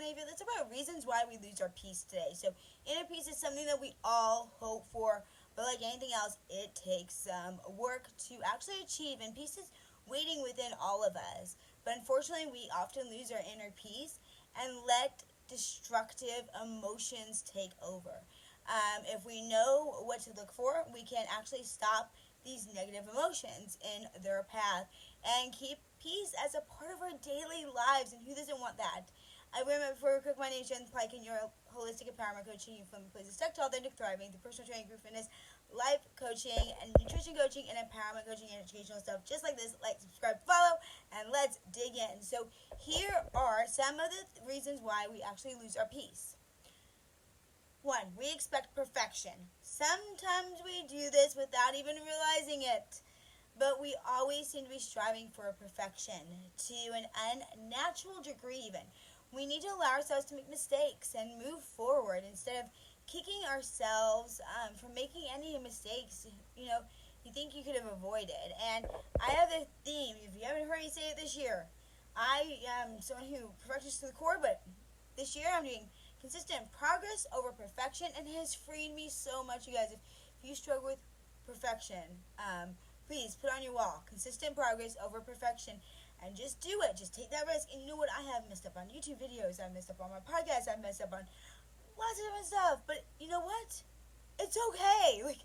20, let's talk about reasons why we lose our peace today. So inner peace is something that we all hope for, but like anything else, it takes work to actually achieve, and peace is waiting within all of us. But unfortunately, we often lose our inner peace and let destructive emotions take over. If we know what to look for, we can actually stop these negative emotions in their path and keep peace as a part of our daily lives. And who doesn't want that? I remember before we cook, my name is Jen Pike, and your holistic empowerment coaching from places stuck to authentic thriving, the personal training, group fitness, life coaching, and nutrition coaching, and empowerment coaching, and educational stuff just like this. Like, subscribe, follow, and let's dig in. So here are some of the reasons why we actually lose our peace. 1. We expect perfection. Sometimes we do this without even realizing it, but we always seem to be striving for perfection to an unnatural degree even. We need to allow ourselves to make mistakes and move forward instead of kicking ourselves from making any mistakes, you think you could have avoided. And I have a theme, if you haven't heard me say it this year, I am someone who perfects to the core, but this year I'm doing consistent progress over perfection, and it has freed me so much, you guys. If you struggle with perfection, please put on your wall, consistent progress over perfection, and just do it. Just take that risk. And you know what? I have messed up on YouTube videos. I've messed up on my podcast. I've messed up on lots of different stuff. But you know what? It's okay. Like,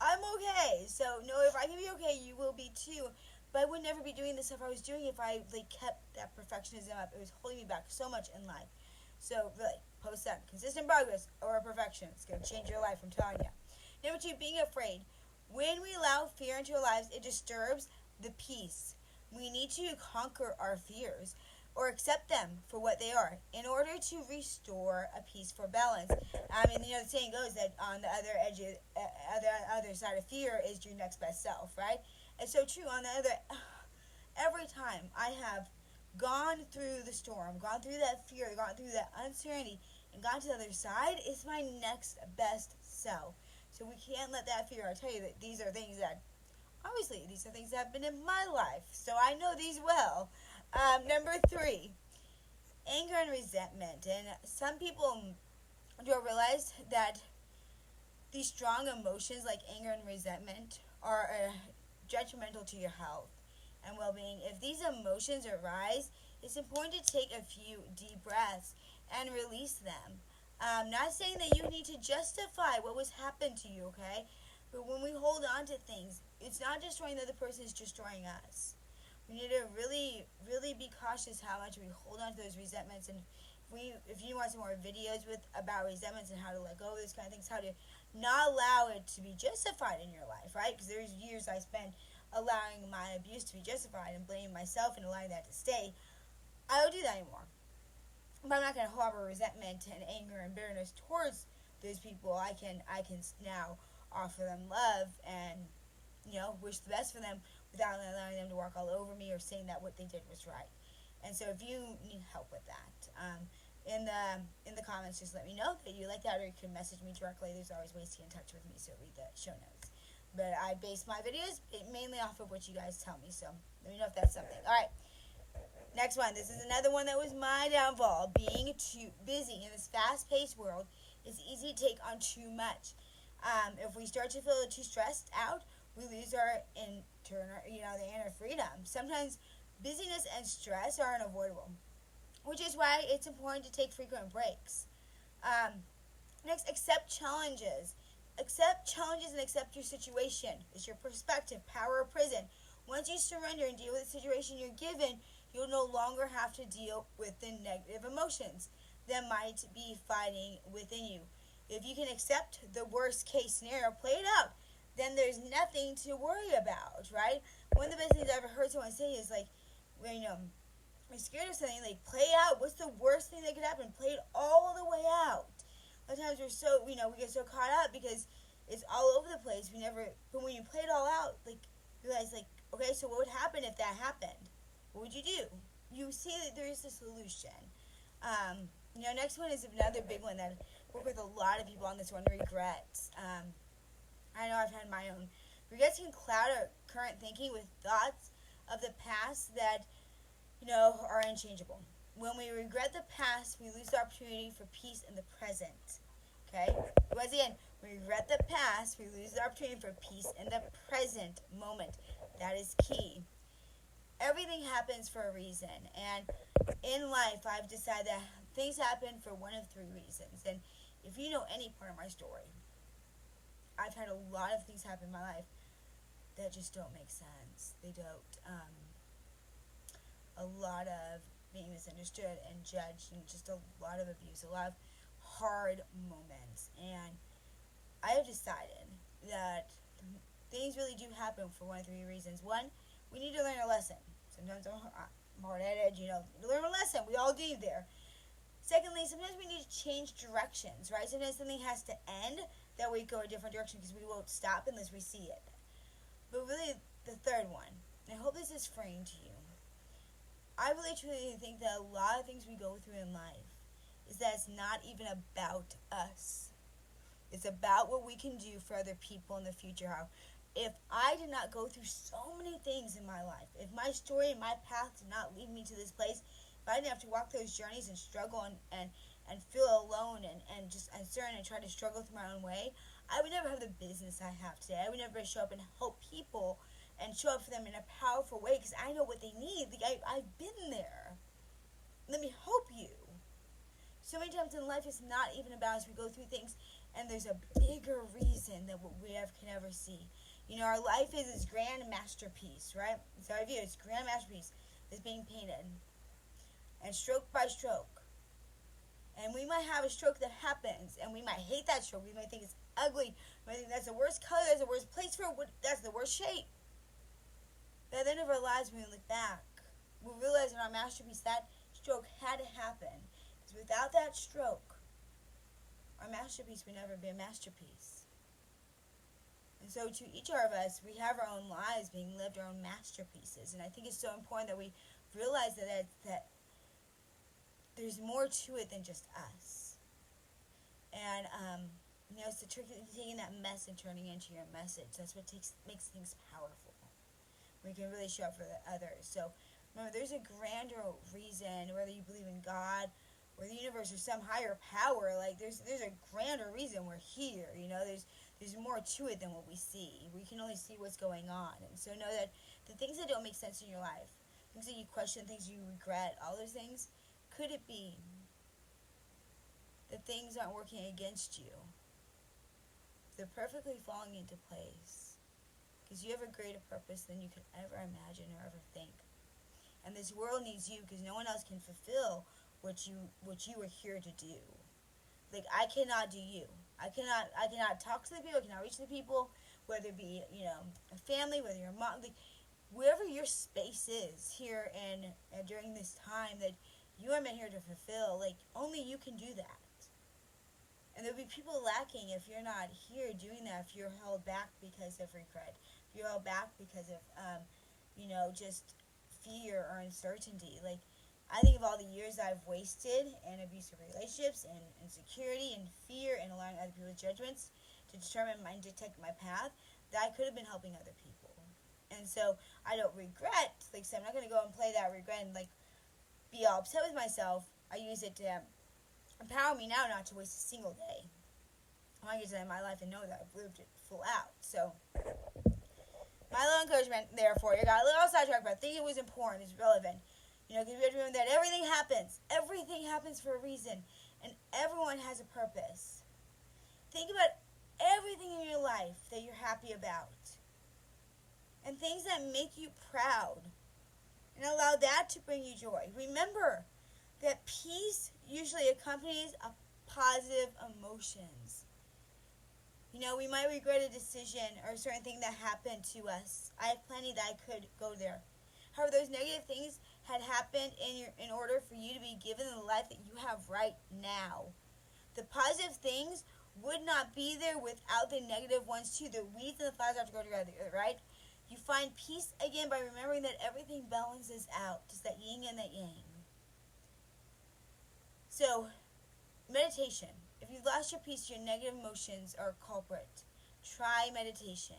I'm okay. So, no, if I can be okay, you will be too. But I would never be doing the stuff I was doing if I kept that perfectionism up. It was holding me back so much in life. So, really, post that. Consistent progress over perfection. It's going to change your life, I'm telling you. Number 2, being afraid. When we allow fear into our lives, it disturbs the peace. We need to conquer our fears or accept them for what they are in order to restore a peaceful balance. The saying goes that on the other side of fear is your next best self, right? It's so true. Every time I have gone through the storm, gone through that fear, gone through that uncertainty, and gone to the other side, it's my next best self. So we can't let that fear. I tell you that these are things that have been in my life, so I know these well. Number 3, anger and resentment. And some people don't realize that these strong emotions like anger and resentment are detrimental to your health and well-being. If these emotions arise, it's important to take a few deep breaths and release them. Not saying that you need to justify what was happened to you, okay? But when we hold on to things, it's not destroying the other person, it's destroying us. We need to really, really be cautious how much we hold on to those resentments. And if you want some more videos about resentments and how to let go of those kind of things, how to not allow it to be justified in your life, right? Because there's years I spent allowing my abuse to be justified and blaming myself and allowing that to stay. I don't do that anymore. But I'm not going to harbor resentment and anger and bitterness towards those people. I can now offer them love and wish the best for them without allowing them to walk all over me or saying that what they did was right. And so if you need help with that, in the comments, just let me know that you like that, or you can message me directly. There's always ways to get in touch with me, so read the show notes. But I base my videos mainly off of what you guys tell me, so let me know if that's something. All right, next one. This is another one that was my downfall. Being too busy in this fast-paced world, it's easy to take on too much. If we start to feel too stressed out, we lose our the inner freedom. Sometimes busyness and stress are unavoidable, which is why it's important to take frequent breaks. Next, accept challenges. Accept challenges and accept your situation. It's your perspective, power, or prison. Once you surrender and deal with the situation you're given, you'll no longer have to deal with the negative emotions that might be fighting within you. If you can accept the worst case scenario, play it out, then there's nothing to worry about, right? One of the best things I've ever heard someone say is when you're scared of something, play out what's the worst thing that could happen. Play it all the way out. A lot of times we get so caught up because it's all over the place. But when you play it all out, you realize, okay, so what would happen if that happened? What would you do? You see that there is a solution. Next one is another big one that I work with a lot of people on this one, regrets. I know I've had my own. Regrets can cloud our current thinking with thoughts of the past that, are unchangeable. when we regret the past, we lose the opportunity for peace in the present. Okay? Once again, we regret the past, we lose the opportunity for peace in the present moment. That is key. Everything happens for a reason. And in life, I've decided that things happen for one of three reasons. And if you know any part of my story, I've had a lot of things happen in my life that just don't make sense. They don't. A lot of being misunderstood and judged, and just a lot of abuse, a lot of hard moments. And I have decided that things really do happen for one of three reasons. One, we need to learn a lesson. Sometimes I'm hard-headed, to learn a lesson. We all do there. Secondly, sometimes we need to change directions, right? Sometimes something has to end, that we go a different direction, because we won't stop unless we see it. But really, the third one, and I hope this is freeing to you, I really truly think that a lot of things we go through in life is that it's not even about us. It's about what we can do for other people in the future. How if I did not go through so many things in my life, if my story and my path did not lead me to this place, if I didn't have to walk those journeys and struggle and feel alone and just uncertain and try to struggle through my own way, I would never have the business I have today. I would never show up and help people and show up for them in a powerful way, because I know what they need. Like I've been there. Let me help you. So many times in life, it's not even about us. We go through things, and there's a bigger reason than what we can ever see. Our life is this grand masterpiece, right? It's our view. It's a grand masterpiece that's being painted, and stroke by stroke. And we might have a stroke that happens, and we might hate that stroke. We might think it's ugly. We might think that's the worst color, that's the worst place for it, that's the worst shape. But at the end of our lives, when we look back, we realize in our masterpiece that stroke had to happen. Because without that stroke, our masterpiece would never be a masterpiece. And so to each of us, we have our own lives being lived, our own masterpieces. And I think it's so important that we realize that there's more to it than just us. And, it's the trick of taking that mess and turning it into your message. That's what makes things powerful. We can really show up for the others. So remember, there's a grander reason, whether you believe in God or the universe or some higher power. Like there's a grander reason we're here. There's more to it than what we see. We can only see what's going on. And so know that the things that don't make sense in your life, things that you question, things you regret, all those things, could it be that things aren't working against you? They're perfectly falling into place. Because you have a greater purpose than you could ever imagine or ever think. And this world needs you, because no one else can fulfill what you were here to do. Like, I cannot do you. I cannot talk to the people. I cannot reach the people, whether it be, a family, whether you're a mom, like, wherever your space is here and during this time that you are meant here to fulfill, like, only you can do that. And there'll be people lacking if you're not here doing that, if you're held back because of regret. You're held back because of, just fear or uncertainty. Like, I think of all the years I've wasted in abusive relationships and insecurity and fear and allowing other people's judgments to determine and dictate my path, that I could have been helping other people. And so I don't regret, so I'm not going to go and play that regret and, be all upset with myself. I use it to empower me now not to waste a single day. I want to get to the end of my life and know that I've lived it full out. So my little encouragement there for you. Got a little sidetracked, but I think it was important. It's relevant. Because we have to remember that everything happens. Everything happens for a reason. And everyone has a purpose. Think about everything in your life that you're happy about. And things that make you proud. And allow that to bring you joy. Remember that peace usually accompanies a positive emotions. We might regret a decision or a certain thing that happened to us. I have plenty that I could go there. However, those negative things had happened in order for you to be given the life that you have right now. The positive things would not be there without the negative ones too. The weeds and the flowers have to go together, right? You find peace again by remembering that everything balances out. Just that yin and that yang. So, meditation. If you've lost your peace, your negative emotions are a culprit. Try meditation.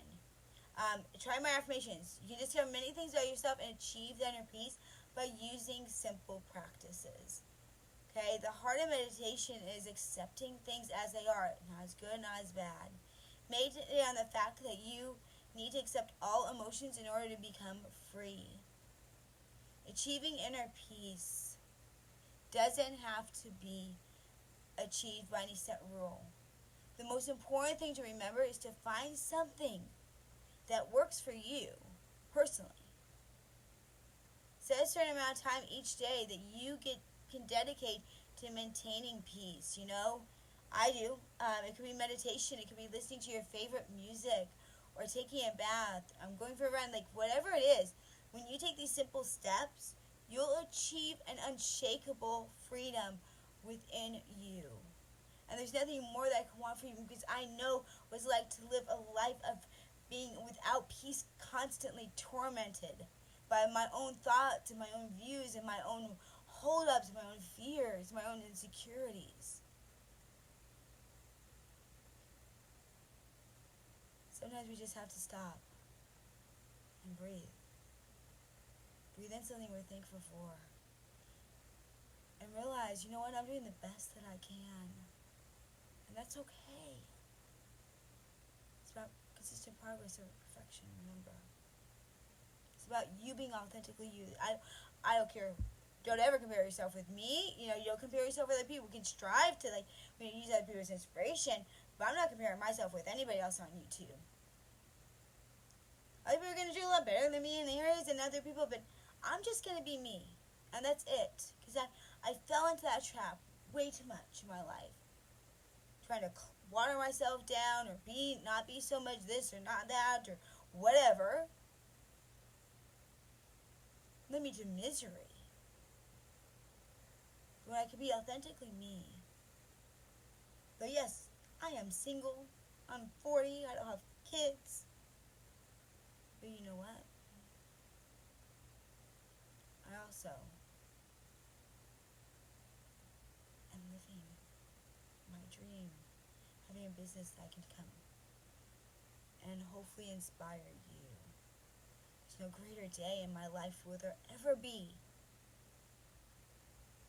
Try my affirmations. You can discover many things about yourself and achieve that inner peace by using simple practices. Okay, the heart of meditation is accepting things as they are, not as good, not as bad. Meditate on the fact that you need to accept all emotions in order to become free. Achieving inner peace doesn't have to be achieved by any set rule. The most important thing to remember is to find something that works for you personally. Set a certain amount of time each day that you can dedicate to maintaining peace. I do. It could be meditation. It could be listening to your favorite music or taking a bath. I'm going for a run. Whatever it is, when you take these simple steps, you'll achieve an unshakable freedom within you. And there's nothing more that I can want for you, because I know what it's like to live a life of being without peace, constantly tormented by my own thoughts and my own views and my own hold-ups, my own fears, my own insecurities. Sometimes we just have to stop and breathe. Breathe in something we're thankful for. And realize, you know what, I'm doing the best that I can. And that's okay. It's about consistent progress over perfection, remember. It's about you being authentically you. I don't care. Don't ever compare yourself with me. You don't compare yourself with other people. We can strive to, use other people as inspiration, but I'm not comparing myself with anybody else on YouTube. Other people are going to do a lot better than me in the areas than other people, but I'm just going to be me. And that's it. Because I fell into that trap way too much in my life. Trying to water myself down or not be so much this or not that or whatever. Led me to misery. When I could be authentically me. But yes, I am single. I'm 40. I don't have kids. But you know what? I also am living my dream. Having a business that can come and hopefully inspire you. There's no greater day in my life will there ever be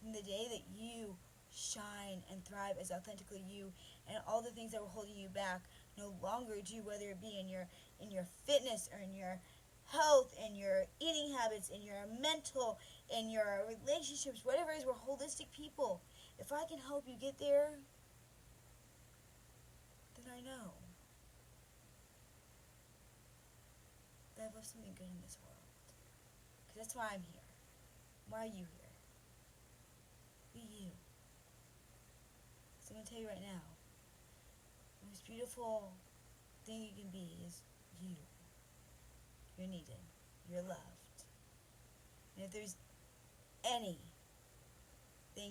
than the day that you shine and thrive as authentically you, and all the things that were holding you back no longer do, whether it be in your fitness or in your health, in your eating habits, in your mental, in your relationships, whatever it is. We're holistic people. If I can help you get there, then I know that I've left something good in this world. Because that's why I'm here. Why are you here? Be you. So I'm going to tell you right now, the most beautiful thing you can be is you. You're needed. You're loved. And if there's anything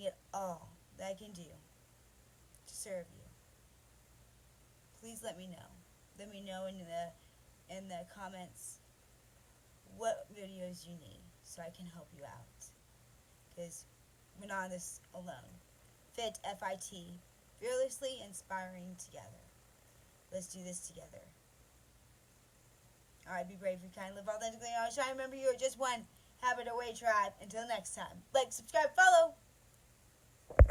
at all that I can do to serve you, please let me know. Let me know in the comments what videos you need so I can help you out. Because we're not on this alone. Fit, F-I-T, fearlessly inspiring together. Let's do this together. Alright, be brave, be kind, live authentically, and always shine. Remember, you are just one habit away, tribe. Until next time. Like, subscribe, follow.